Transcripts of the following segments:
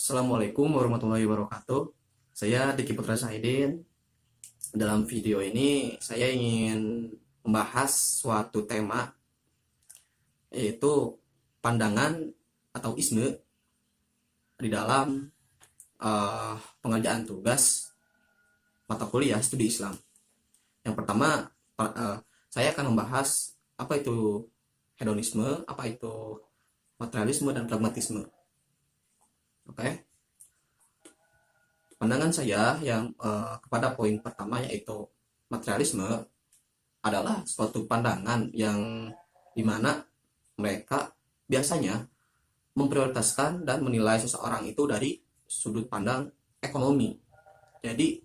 Assalamualaikum warahmatullahi wabarakatuh. Saya Diki Putra Saidin. Dalam video ini saya ingin membahas suatu tema, yaitu pandangan atau isme di dalam pengerjaan tugas mata kuliah studi Islam. Yang pertama, saya akan membahas apa itu hedonisme, apa itu materialisme dan pragmatisme. Oke. Pandangan saya yang kepada poin pertama, yaitu materialisme, adalah suatu pandangan yang dimana mereka biasanya memprioritaskan dan menilai seseorang itu dari sudut pandang ekonomi. Jadi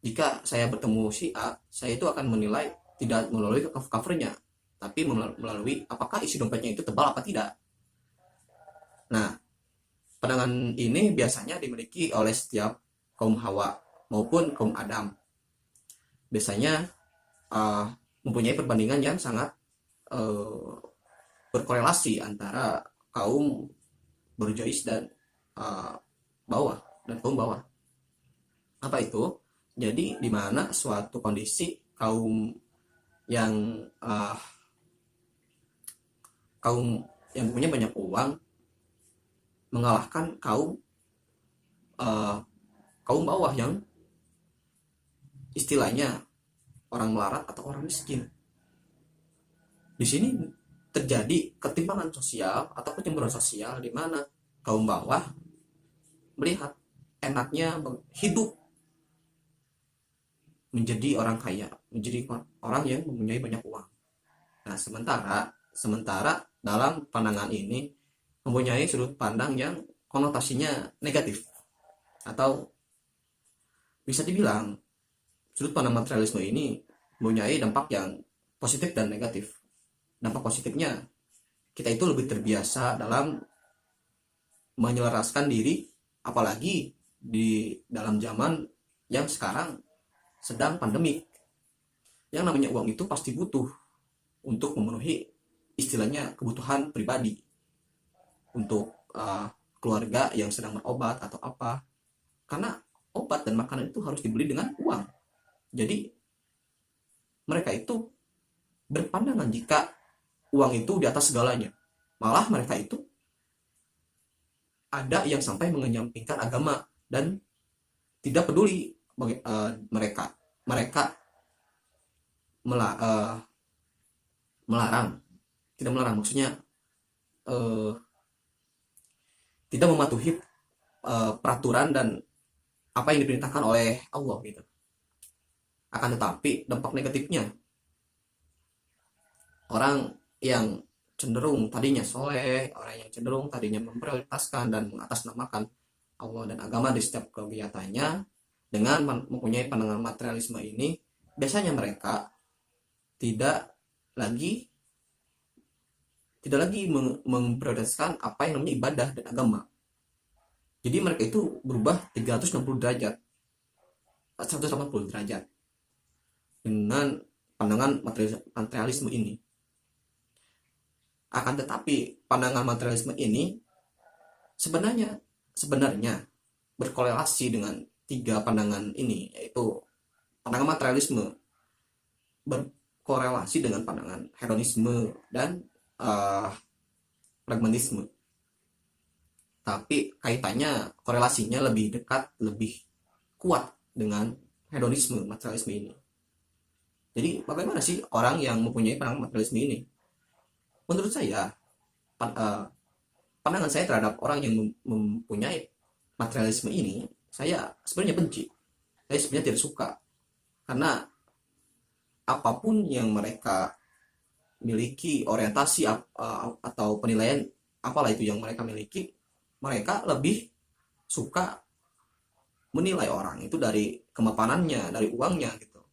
jika saya bertemu si A, saya itu akan menilai tidak melalui covernya, tapi melalui apakah isi dompetnya itu tebal apa tidak. Nah, pandangan ini biasanya dimiliki oleh setiap kaum Hawa maupun kaum Adam. Biasanya mempunyai perbandingan yang sangat berkorelasi antara kaum borjuis dan bawah dan kaum bawah. Apa itu? Jadi di mana suatu kondisi kaum yang punya banyak uang mengalahkan kaum bawah yang istilahnya orang melarat atau orang miskin. Di sini terjadi ketimpangan sosial atau kecemburuan sosial, di mana kaum bawah melihat enaknya hidup menjadi orang kaya, menjadi orang yang mempunyai banyak uang. Nah, sementara dalam pandangan ini mempunyai sudut pandang yang konotasinya negatif, atau bisa dibilang sudut pandang materialisme ini mempunyai dampak yang positif dan negatif. Dampak positifnya, kita itu lebih terbiasa dalam menyelaraskan diri, apalagi di dalam zaman yang sekarang sedang pandemik. Yang namanya uang itu pasti butuh untuk memenuhi istilahnya kebutuhan pribadi, untuk keluarga yang sedang berobat atau apa, karena obat dan makanan itu harus dibeli dengan uang. Jadi mereka itu berpandangan jika uang itu di atas segalanya. Malah mereka itu ada yang sampai mengenyampingkan agama dan tidak peduli mereka melarang, tidak melarang, maksudnya tidak mematuhi peraturan dan apa yang diperintahkan oleh Allah gitu. Akan tetapi dampak negatifnya, orang yang cenderung tadinya soleh, orang yang cenderung tadinya memprioritaskan dan mengatasnamakan Allah dan agama di setiap kegiatannya, dengan mempunyai pandangan materialisme ini, biasanya mereka tidak lagi memprioritaskan apa yang namanya ibadah dan agama. Jadi mereka itu berubah 360 derajat, 180 derajat dengan pandangan materialisme ini. Akan tetapi pandangan materialisme ini sebenarnya berkorelasi dengan tiga pandangan ini, yaitu pandangan materialisme berkorelasi dengan pandangan hedonisme dan pragmatisme. Tapi kaitannya, korelasinya lebih dekat, lebih kuat dengan hedonisme, materialisme ini. Jadi bagaimana sih orang yang mempunyai pandangan materialisme ini? Menurut saya, pandangan saya terhadap orang yang mempunyai materialisme ini, saya sebenarnya benci. Saya sebenarnya tidak suka. Karena apapun yang mereka miliki, orientasi atau penilaian apalah itu yang mereka miliki, mereka lebih suka menilai orang itu dari kemapanannya, dari uangnya gitu.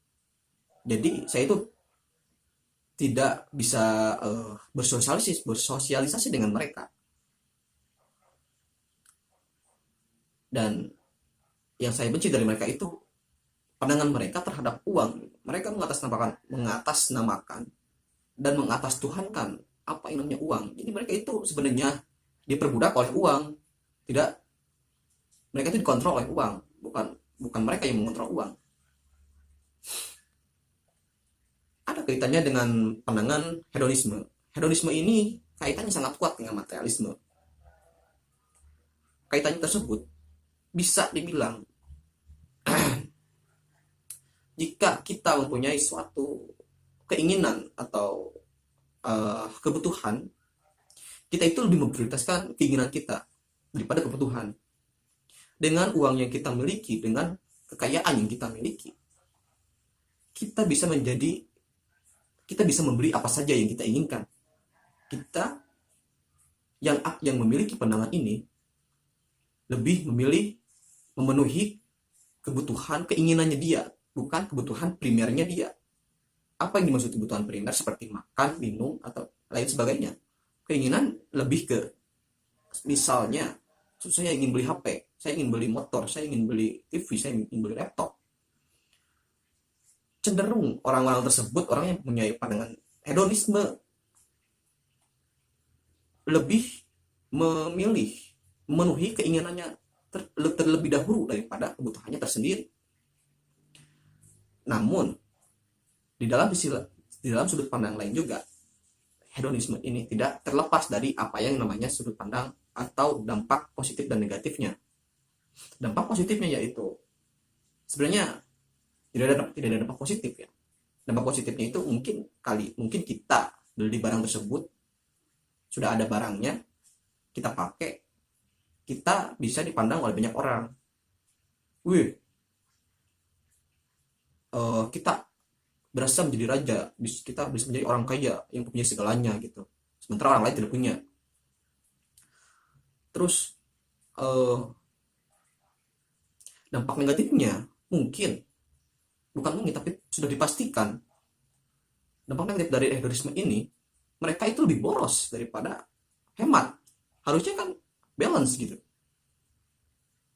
Jadi saya itu tidak bisa bersosialisasi dengan mereka. Dan yang saya benci dari mereka itu pandangan mereka terhadap uang. Mereka mengatasnamakan dan mengatas-tuhankan apa yang namanya uang. Jadi mereka itu sebenarnya diperbudak oleh uang, tidak Mereka itu dikontrol oleh uang, bukan bukan mereka yang mengontrol uang. Ada kaitannya dengan pandangan hedonisme. Hedonisme ini kaitannya sangat kuat dengan materialisme. Kaitannya tersebut bisa dibilang jika kita mempunyai suatu keinginan atau kebutuhan, kita itu lebih memprioritaskan keinginan kita daripada kebutuhan. Dengan uang yang kita miliki, dengan kekayaan yang kita miliki, kita bisa membeli apa saja yang kita inginkan. Kita yang memiliki pandangan ini lebih memilih memenuhi kebutuhan keinginannya dia, bukan kebutuhan primernya dia. Apa yang dimaksud kebutuhan primer seperti makan, minum, atau lain sebagainya. Keinginan lebih ke, misalnya, saya ingin beli HP, saya ingin beli motor, saya ingin beli TV, saya ingin beli laptop. Cenderung orang-orang tersebut, orang yang punya pandangan hedonisme, lebih memilih memenuhi keinginannya terlebih dahulu daripada kebutuhannya tersendiri. Namun di dalam sudut pandang lain juga, hedonisme ini tidak terlepas dari apa yang namanya sudut pandang atau dampak positif dan negatifnya. Dampak positifnya yaitu sebenarnya tidak ada dampak positif ya. Dampak positifnya itu mungkin kita beli barang tersebut, sudah ada barangnya, kita pakai, kita bisa dipandang oleh banyak orang. Wih, kita berasa menjadi raja, kita bisa menjadi orang kaya yang punya segalanya gitu, sementara orang lain tidak punya. Terus dampak negatifnya tapi sudah dipastikan, dampak negatif dari hedonisme ini, mereka itu lebih boros daripada hemat. Harusnya kan balance gitu,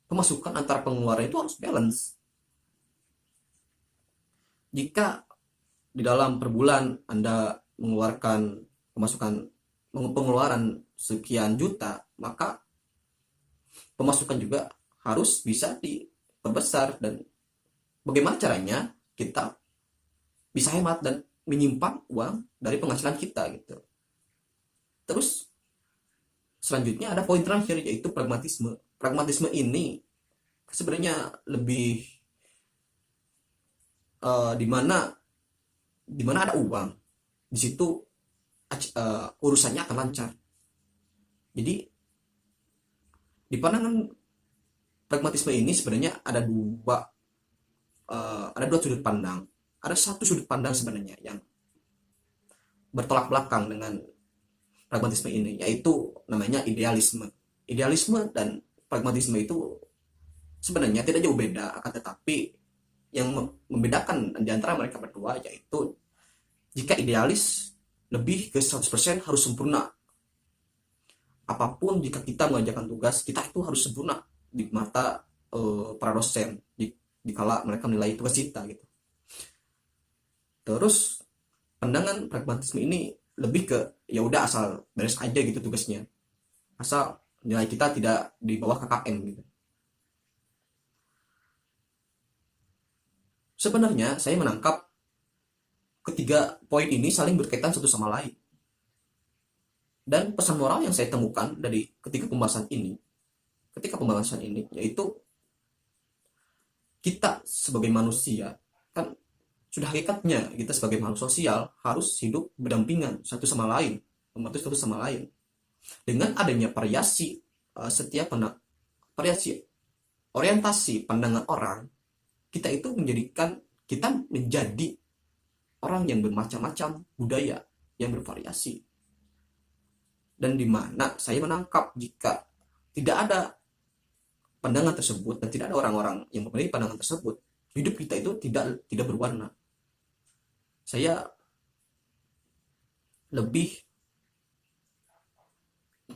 pemasukan antar pengeluaran itu harus balance. Jika di dalam per bulan Anda mengeluarkan pengeluaran sekian juta, maka pemasukan juga harus bisa diperbesar. Dan bagaimana caranya kita bisa hemat dan menyimpan uang dari penghasilan kita gitu. Terus selanjutnya ada poin terakhir, yaitu pragmatisme. Pragmatisme ini sebenarnya lebih di mana ada uang, di situ urusannya akan lancar. Jadi di pandangan pragmatisme ini sebenarnya ada dua sudut pandang. Ada satu sudut pandang sebenarnya yang bertolak belakang dengan pragmatisme ini, yaitu namanya idealisme. Idealisme dan pragmatisme itu sebenarnya tidak jauh beda, akan tetapi yang membedakan di antara mereka berdua yaitu jika idealis lebih ke 100% harus sempurna. Apapun jika kita mengerjakan tugas, kita itu harus sempurna di mata para dosen dikala mereka menilai tugas kita gitu. Terus pandangan pragmatisme ini lebih ke ya udah asal beres aja gitu tugasnya, asal nilai kita tidak di bawah KKM gitu. Sebenarnya saya menangkap ketiga poin ini saling berkaitan satu sama lain. Dan pesan moral yang saya temukan dari ketika pembahasan ini yaitu kita sebagai manusia, kan sudah hakikatnya kita sebagai makhluk sosial harus hidup berdampingan satu sama lain, membantu satu sama lain. Dengan adanya variasi orientasi pandangan orang, kita itu menjadi orang yang bermacam-macam budaya yang bervariasi. Dan di mana saya menangkap jika tidak ada pandangan tersebut dan tidak ada orang-orang yang memiliki pandangan tersebut, hidup kita itu tidak berwarna. Saya lebih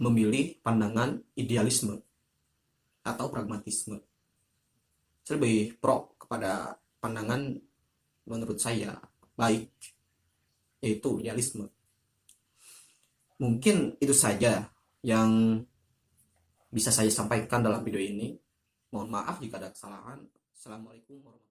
memilih pandangan idealisme atau pragmatisme. Saya lebih pro kepada pandangan menurut saya baik, yaitu idealisme. Mungkin itu saja yang bisa saya sampaikan dalam video ini. Mohon maaf jika ada kesalahan. Assalamualaikum warahmatullahi wabarakatuh.